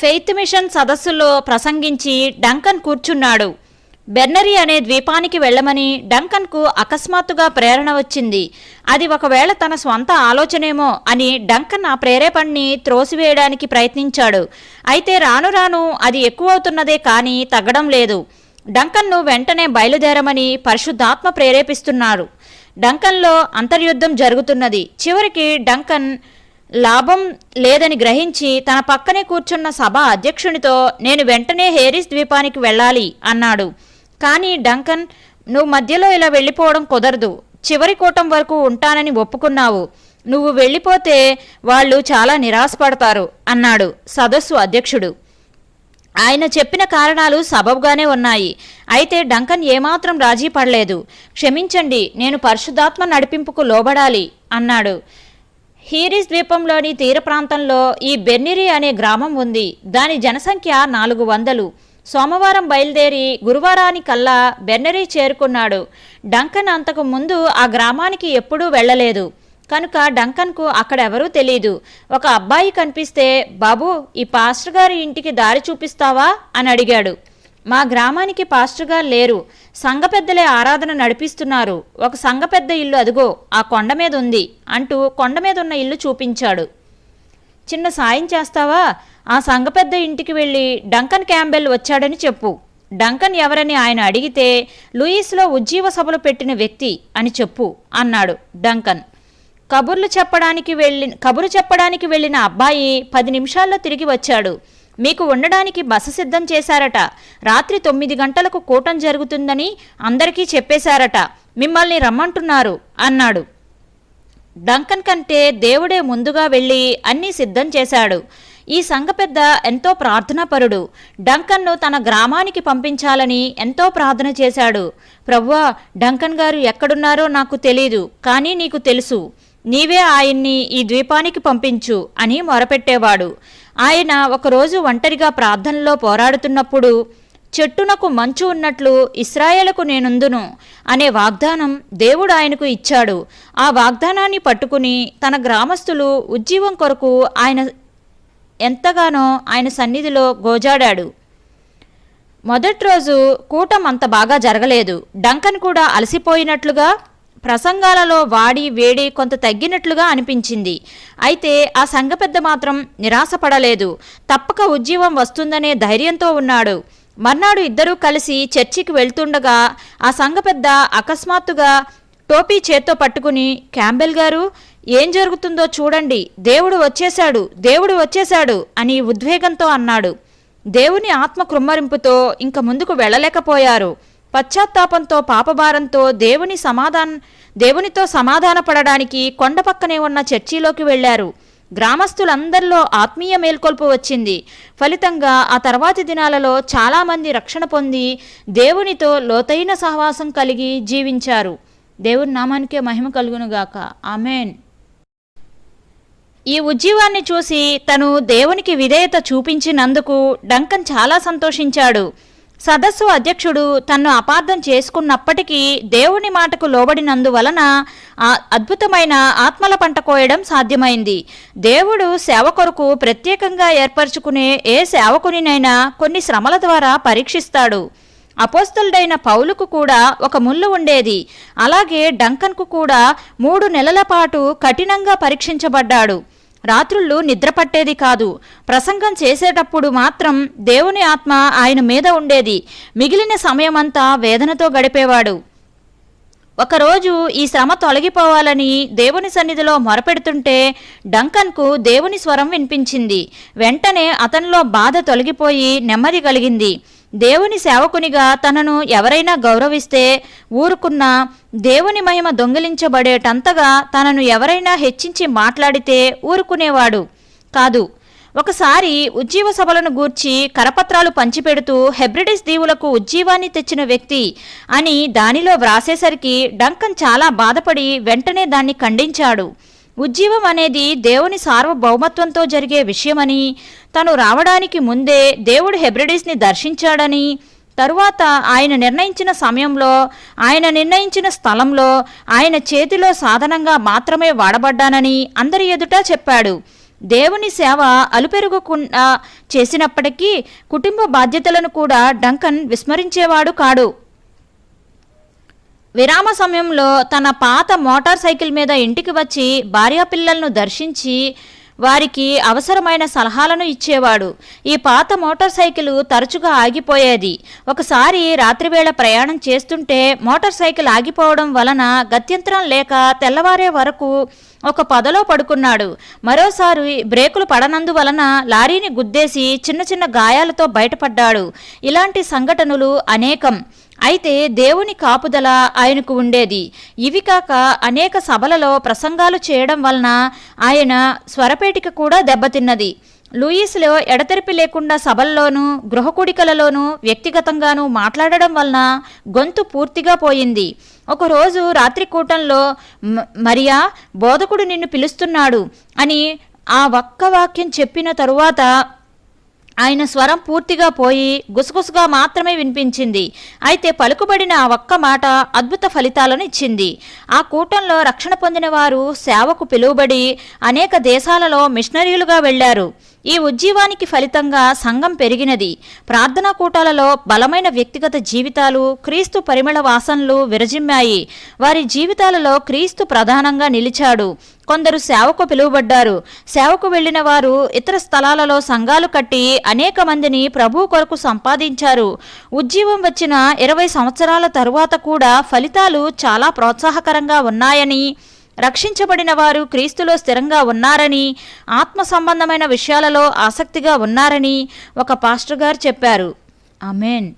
Faith machine సదస్సులో ప్రసంగించి Duncan కూర్చున్నాడు. బెర్నరీ అనే ద్వీపానికి వెళ్లమని డంకన్కు అకస్మాత్తుగా ప్రేరణ వచ్చింది. అది ఒకవేళ తన స్వంత ఆలోచనేమో అని డంకన్ ఆ ప్రేరేపణని త్రోసివేయడానికి ప్రయత్నించాడు. అయితే రాను రాను అది ఎక్కువవుతున్నదే కానీ తగ్గడం లేదు. డంకన్ను వెంటనే బయలుదేరమని పరిశుద్ధాత్మ ప్రేరేపిస్తున్నారు. డంకన్లో అంతర్యుద్ధం జరుగుతున్నది. చివరికి డంకన్ లాభం లేదని గ్రహించి తన పక్కనే కూర్చున్న సభ అధ్యక్షునితో నేను వెంటనే హేరిస్ ద్వీపానికి వెళ్ళాలి అన్నాడు. కానీ డంకన్, నువ్వు మధ్యలో ఇలా వెళ్ళిపోవడం కుదరదు. చివరి కూటం వరకు ఉంటానని ఒప్పుకున్నావు. నువ్వు వెళ్ళిపోతే వాళ్ళు చాలా నిరాశపడతారు అన్నాడు సదస్సు అధ్యక్షుడు. ఆయన చెప్పిన కారణాలు సబబుగానే ఉన్నాయి. అయితే డంకన్ ఏమాత్రం రాజీ పడలేదు. క్షమించండి, నేను పరిశుద్ధాత్మ నడిపింపుకు లోబడాలి అన్నాడు. హీరిస్ ద్వీపంలోని తీర ప్రాంతంలో ఈ బెర్నరీ అనే గ్రామం ఉంది. దాని జనసంఖ్య 400. సోమవారం బయలుదేరి గురువారానికల్లా బెర్నరీ చేరుకున్నాడు. డంకన్ అంతకు ముందు ఆ గ్రామానికి ఎప్పుడూ వెళ్ళలేదు కనుక డంకన్కు అక్కడెవరూ తెలీదు. ఒక అబ్బాయి కనిపిస్తే, బాబూ, ఈ పాస్టర్ గారి ఇంటికి దారి చూపిస్తావా అని అడిగాడు. మా గ్రామానికి పాస్టర్ గారు లేరు. సంఘ పెద్దలే ఆరాధన నడిపిస్తున్నారు. ఒక సంఘ పెద్ద ఇల్లు అదుగో ఆ కొండ మీద ఉంది అంటూ కొండ మీద ఉన్న ఇల్లు చూపించాడు. చిన్న సాయం చేస్తావా? ఆ సంఘ పెద్ద ఇంటికి వెళ్ళి డంకన్ క్యాంబెల్ వచ్చాడని చెప్పు. డంకన్ ఎవరని ఆయన అడిగితే లూయిస్లో ఉజ్జీవ సభలు పెట్టిన వ్యక్తి అని చెప్పు అన్నాడు డంకన్. కబురు చెప్పడానికి వెళ్ళిన అబ్బాయి 10 నిమిషాల్లో తిరిగి వచ్చాడు. మీకు ఉండడానికి బస సిద్ధం చేశారట. రాత్రి 9 గంటలకు కూటం జరుగుతుందని అందరికీ చెప్పేశారట. మిమ్మల్ని రమ్మంటున్నారు అన్నాడు. డంకన్ కంటే దేవుడే ముందుగా వెళ్ళి అన్నీ సిద్ధం చేశాడు. ఈ సంఘ పెద్ద ఎంతో ప్రార్థనాపరుడు. డంకన్ను తన గ్రామానికి పంపించాలని ఎంతో ప్రార్థన చేశాడు. ప్రభువా, డంకన్ గారు ఎక్కడున్నారో నాకు తెలీదు, కానీ నీకు తెలుసు. నీవే ఆయన్ని ఈ ద్వీపానికి పంపించు అని మొరపెట్టేవాడు. ఆయన ఒకరోజు ఒంటరిగా ప్రార్థనలో పోరాడుతున్నప్పుడు చెట్టునకు మంచు ఉన్నట్లు ఇశ్రాయేలుకు నేనుందును అనే వాగ్దానం దేవుడు ఆయనకు ఇచ్చాడు. ఆ వాగ్దానాన్ని పట్టుకుని తన గ్రామస్తులు ఉజ్జీవం కొరకు ఎంతగానో ఆయన సన్నిధిలో గోజాడాడు. మొదటి రోజు కూటం అంత బాగా జరగలేదు. డంకన్ కూడా అలసిపోయినట్లుగా, ప్రసంగాలలో వాడి వేడి కొంత తగ్గినట్లుగా అనిపించింది. అయితే ఆ సంఘ పెద్ద మాత్రం నిరాశపడలేదు. తప్పక ఉజ్జీవం వస్తుందనే ధైర్యంతో ఉన్నాడు. మర్నాడు ఇద్దరూ కలిసి చర్చికి వెళ్తుండగా ఆ సంఘ పెద్ద అకస్మాత్తుగా టోపీ చేత్తో పట్టుకుని, క్యాంబెల్ గారు, ఏం జరుగుతుందో చూడండి, దేవుడు వచ్చేశాడు అని ఉద్వేగంతో అన్నాడు. దేవుని ఆత్మ కృమ్మరింపుతో ఇంక ముందుకు వెళ్ళలేకపోయారు. పశ్చాత్తాపంతో, పాపభారంతో దేవునితో సమాధానపడడానికి కొండ పక్కనే ఉన్న చర్చిలోకి వెళ్లారు. గ్రామస్తులందరిలో ఆత్మీయ మేల్కొల్పు వచ్చింది. ఫలితంగా ఆ తర్వాతి దినాలలో చాలామంది రక్షణ పొంది దేవునితో లోతైన సహవాసం కలిగి జీవించారు. దేవుని నామానికే మహిమ కలుగునుగాక. ఆమెన్. ఈ ఉజ్జీవాన్ని చూసి తను దేవునికి విధేయత చూపించినందుకు డంకన్ చాలా సంతోషించాడు. సదస్సు అధ్యక్షుడు తన్ను అపార్థం చేసుకున్నప్పటికీ దేవుని మాటకు లోబడినందువలన అద్భుతమైన ఆత్మల పంట కోయడం సాధ్యమైంది. దేవుడు సేవ కొరకు ప్రత్యేకంగా ఏర్పరచుకునే ఏ సేవకునినైనా కొన్ని శ్రమల ద్వారా పరీక్షిస్తాడు. అపోస్తలుడైన పౌలుకు కూడా ఒక ముళ్ళు ఉండేది. అలాగే డంకన్కు కూడా 3 నెలల పాటు కఠినంగా పరీక్షించబడ్డాడు. రాత్రుళ్ళు నిద్రపట్టేది కాదు. ప్రసంగం చేసేటప్పుడు మాత్రం దేవుని ఆత్మ ఆయన మీద ఉండేది. మిగిలిన సమయమంతా వేదనతో గడిపేవాడు. ఒకరోజు ఈ శ్రమ తొలగిపోవాలని దేవుని సన్నిధిలో మొరపెడుతుంటే డంకన్కు దేవుని స్వరం వినిపించింది. వెంటనే అతనిలో బాధ తొలగిపోయి నెమ్మది కలిగింది. దేవుని సేవకునిగా తనను ఎవరైనా గౌరవిస్తే ఊరుకున్నా, దేవుని మహిమ దొంగిలించబడేటంతగా తనను ఎవరైనా హెచ్చించి మాట్లాడితే ఊరుకునేవాడు కాదు. ఒకసారి ఉజ్జీవ సభలను గూర్చి కరపత్రాలు పంచిపెడుతూ హెబ్రిడిస్ దీవులకు ఉజ్జీవాన్ని తెచ్చిన వ్యక్తి అని దానిలో వ్రాసేసరికి డంకన్ చాలా బాధపడి వెంటనే దాన్ని ఖండించాడు. ఉజ్జీవం అనేది దేవుని సార్వభౌమత్వంతో జరిగే విషయమని, తను రావడానికి ముందే దేవుడు హెబ్రిడిస్ని దర్శించాడని, తరువాత ఆయన నిర్ణయించిన సమయంలో, ఆయన నిర్ణయించిన స్థలంలో ఆయన చేతిలో సాధనంగా మాత్రమే వాడబడ్డానని అందరి ఎదుట చెప్పాడు. దేవుని సేవ అలుపెరగకుండా చేసినప్పటికీ కుటుంబ బాధ్యతలను కూడా డంకన్ విస్మరించేవాడు కాడు. విరామ సమయంలో తన పాత మోటార్ సైకిల్ మీద ఇంటికి వచ్చి భార్యాపిల్లలను దర్శించి వారికి అవసరమైన సలహాలను ఇచ్చేవాడు. ఈ పాత మోటార్ సైకిల్ తరచుగా ఆగిపోయేది. ఒకసారి రాత్రివేళ ప్రయాణం చేస్తుంటే మోటార్ సైకిల్ ఆగిపోవడం వలన గత్యంతరం లేక తెల్లవారే వరకు ఒక పొదలో పడుకున్నాడు. మరోసారి బ్రేకులు పడనందువలన లారీని గుద్దేసి చిన్న చిన్న గాయాలతో బయటపడ్డాడు. ఇలాంటి సంఘటనలు అనేకం. అయితే దేవుని కాపుదల ఆయనకు ఉండేది. ఇవి కాక అనేక సభలలో ప్రసంగాలు చేయడం వలన ఆయన స్వరపేటిక కూడా దెబ్బతిన్నది. లూయిస్లో ఎడతెరిపి లేకుండా సభల్లోనూ గృహకుడికలలోనూ వ్యక్తిగతంగానూ మాట్లాడడం వలన గొంతు పూర్తిగా పోయింది. ఒకరోజు రాత్రి కూటంలో మరియా, బోధకుడు నిన్ను పిలుస్తున్నాడు అని ఆ ఒక్క వాక్యం చెప్పిన తరువాత ఆయన స్వరం పూర్తిగా పోయి గుసగుసగా మాత్రమే వినిపించింది. అయితే పలుకుబడిన ఆ ఒక్క మాట అద్భుత ఫలితాలను ఇచ్చింది. ఆ కూటంలో రక్షణ పొందిన వారు సేవకు పిలువబడి అనేక దేశాలలో మిషనరీలుగా వెళ్లారు. ఈ ఉజ్జీవానికి ఫలితంగా సంఘం పెరిగినది. ప్రార్థనా కూటాలలో బలమైన వ్యక్తిగత జీవితాలు, క్రీస్తు పరిమళ వాసనలు విరజిమ్మాయి. వారి జీవితాలలో క్రీస్తు ప్రధానంగా నిలిచాడు. కొందరు సేవకు పిలువబడ్డారు. సేవకు వెళ్లిన వారు ఇతర స్థలాలలో సంఘాలు కట్టి అనేక మందిని ప్రభు కొరకు సంపాదించారు. ఉజ్జీవం వచ్చిన 20 సంవత్సరాల తరువాత కూడా ఫలితాలు చాలా ప్రోత్సాహకరంగా ఉన్నాయని, రక్షించబడిన వారు క్రీస్తులో స్థిరంగా ఉన్నారని, ఆత్మ సంబంధమైన విషయాలలో ఆసక్తిగా ఉన్నారని ఒక పాస్టర్ గారు చెప్పారు. ఆమేన్.